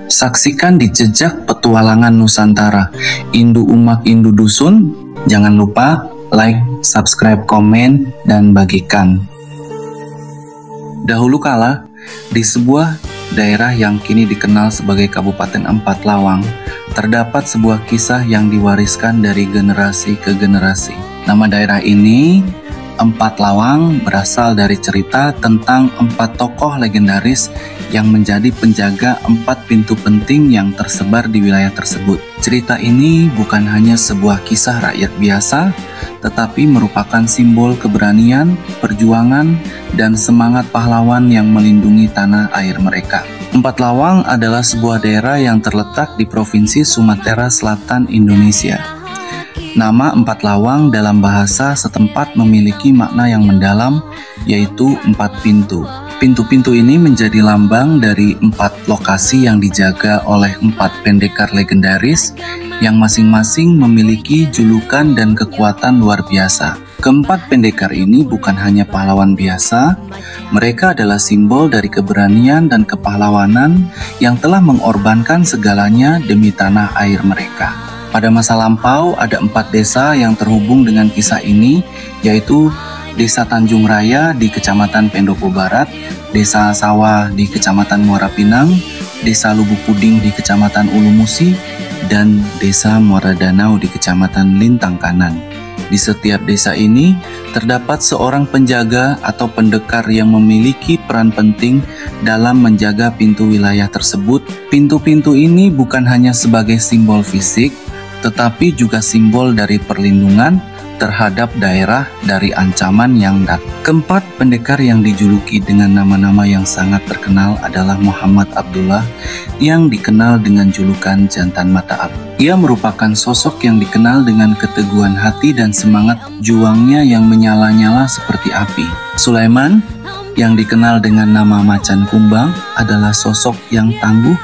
Saksikan di jejak petualangan Nusantara, Indu Umak Indu Dusun. Jangan lupa like, subscribe, komen, dan bagikan. Dahulu kala, di sebuah daerah yang kini dikenal sebagai Kabupaten Empat Lawang, terdapat sebuah kisah yang diwariskan dari generasi ke generasi. Nama daerah ini, Empat Lawang, berasal dari cerita tentang 4 tokoh legendaris yang menjadi penjaga 4 pintu penting yang tersebar di wilayah tersebut. Cerita ini bukan hanya sebuah kisah rakyat biasa, tetapi merupakan simbol keberanian, perjuangan, dan semangat pahlawan yang melindungi tanah air mereka. Empat Lawang adalah sebuah daerah yang terletak di Provinsi Sumatera Selatan, Indonesia. Nama Empat Lawang dalam bahasa setempat memiliki makna yang mendalam, yaitu 4 pintu. Pintu-pintu ini menjadi lambang dari 4 lokasi yang dijaga oleh 4 pendekar legendaris yang masing-masing memiliki julukan dan kekuatan luar biasa. Keempat pendekar ini bukan hanya pahlawan biasa, mereka adalah simbol dari keberanian dan kepahlawanan yang telah mengorbankan segalanya demi tanah air mereka. Pada masa lampau ada 4 desa yang terhubung dengan kisah ini, yaitu Desa Tanjung Raya di Kecamatan Pendopo Barat, Desa Sawah di Kecamatan Muara Pinang, Desa Lubuk Puding di Kecamatan Ulu Musi, dan Desa Muara Danau di Kecamatan Lintang Kanan. Di setiap desa ini terdapat seorang penjaga atau pendekar yang memiliki peran penting dalam menjaga pintu wilayah tersebut. Pintu-pintu ini bukan hanya sebagai simbol fisik, tetapi juga simbol dari perlindungan terhadap daerah dari ancaman yang datang. Keempat pendekar yang dijuluki dengan nama-nama yang sangat terkenal adalah Muhammad Abdullah yang dikenal dengan julukan Jantan Mata Api. Ia merupakan sosok yang dikenal dengan keteguhan hati dan semangat juangnya yang menyala-nyala seperti api. Sulaiman yang dikenal dengan nama Macan Kumbang adalah sosok yang tangguh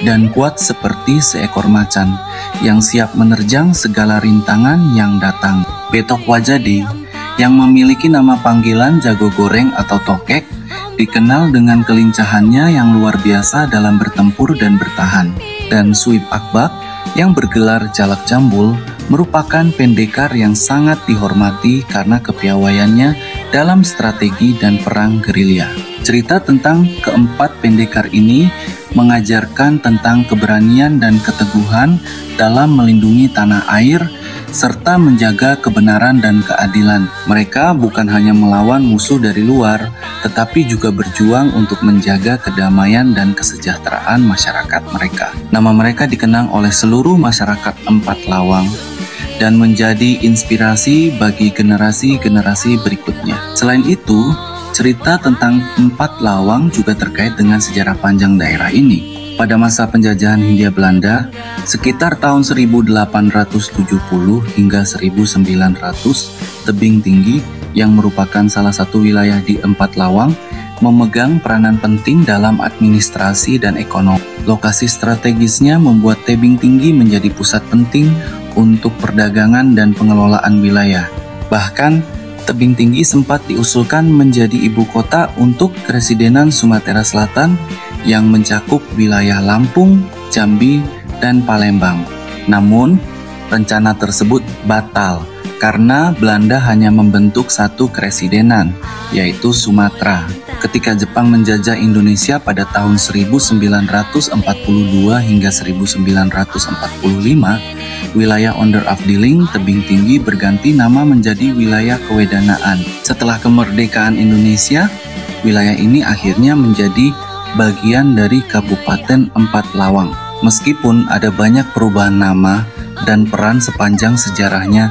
dan kuat seperti seekor macan yang siap menerjang segala rintangan yang datang. Betok Wajadi yang memiliki nama panggilan Jago Goreng atau Tokek dikenal dengan kelincahannya yang luar biasa dalam bertempur dan bertahan. Dan Suib Akbak yang bergelar Jalak Jambul merupakan pendekar yang sangat dihormati karena kepiawaiannya dalam strategi dan perang gerilya. Cerita tentang keempat pendekar ini mengajarkan tentang keberanian dan keteguhan dalam melindungi tanah air serta menjaga kebenaran dan keadilan. Mereka bukan hanya melawan musuh dari luar, tetapi juga berjuang untuk menjaga kedamaian dan kesejahteraan masyarakat mereka. Nama mereka dikenang oleh seluruh masyarakat Empat Lawang dan menjadi inspirasi bagi generasi-generasi berikutnya. Selain itu, cerita tentang Empat Lawang juga terkait dengan sejarah panjang daerah ini. Pada masa penjajahan Hindia Belanda, sekitar tahun 1870 hingga 1900, Tebing Tinggi yang merupakan salah satu wilayah di Empat Lawang memegang peranan penting dalam administrasi dan ekonomi. Lokasi strategisnya membuat Tebing Tinggi menjadi pusat penting untuk perdagangan dan pengelolaan wilayah. Bahkan, Tebing Tinggi sempat diusulkan menjadi ibu kota untuk Keresidenan Sumatera Selatan yang mencakup wilayah Lampung, Jambi, dan Palembang. Namun, rencana tersebut batal karena Belanda hanya membentuk satu keresidenan, yaitu Sumatera. Ketika Jepang menjajah Indonesia pada tahun 1942 hingga 1945, wilayah Onder Afdeling Tebing Tinggi berganti nama menjadi wilayah kewedanaan. Setelah kemerdekaan Indonesia, wilayah ini akhirnya menjadi bagian dari Kabupaten Empat Lawang. Meskipun ada banyak perubahan nama dan peran sepanjang sejarahnya,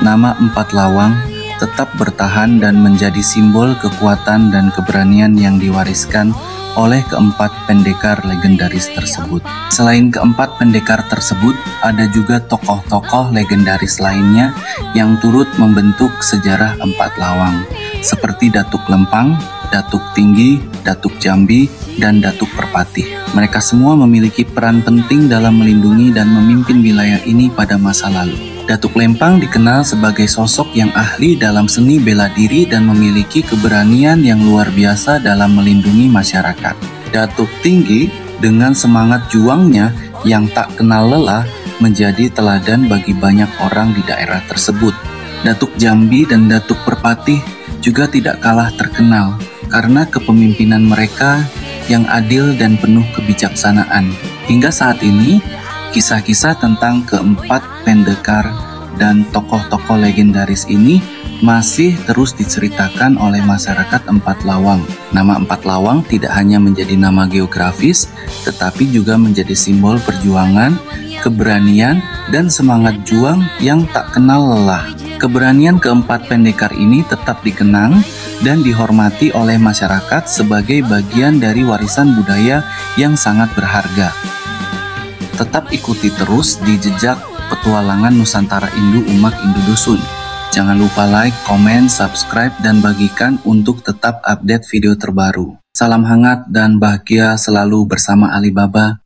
nama Empat Lawang tetap bertahan dan menjadi simbol kekuatan dan keberanian yang diwariskan oleh keempat pendekar legendaris tersebut. Selain keempat pendekar tersebut, ada juga tokoh-tokoh legendaris lainnya yang turut membentuk sejarah Empat Lawang, seperti Datuk Lempang, Datuk Tinggi, Datuk Jambi, dan Datuk Perpatih. Mereka semua memiliki peran penting dalam melindungi dan memimpin wilayah ini pada masa lalu. Datuk Lempang dikenal sebagai sosok yang ahli dalam seni bela diri dan memiliki keberanian yang luar biasa dalam melindungi masyarakat. Datuk Tinggi dengan semangat juangnya yang tak kenal lelah menjadi teladan bagi banyak orang di daerah tersebut. Datuk Jambi dan Datuk Perpatih juga tidak kalah terkenal karena kepemimpinan mereka yang adil dan penuh kebijaksanaan. Hingga saat ini, kisah-kisah tentang keempat pendekar dan tokoh-tokoh legendaris ini masih terus diceritakan oleh masyarakat Empat Lawang. Nama Empat Lawang tidak hanya menjadi nama geografis, tetapi juga menjadi simbol perjuangan, keberanian, dan semangat juang yang tak kenal lelah. Keberanian keempat pendekar ini tetap dikenang dan dihormati oleh masyarakat sebagai bagian dari warisan budaya yang sangat berharga. Tetap ikuti terus di jejak petualangan Nusantara Indu Umak Indu Dusun. Jangan lupa like, komen, subscribe, dan bagikan untuk tetap update video terbaru. Salam hangat dan bahagia selalu bersama Alibaba.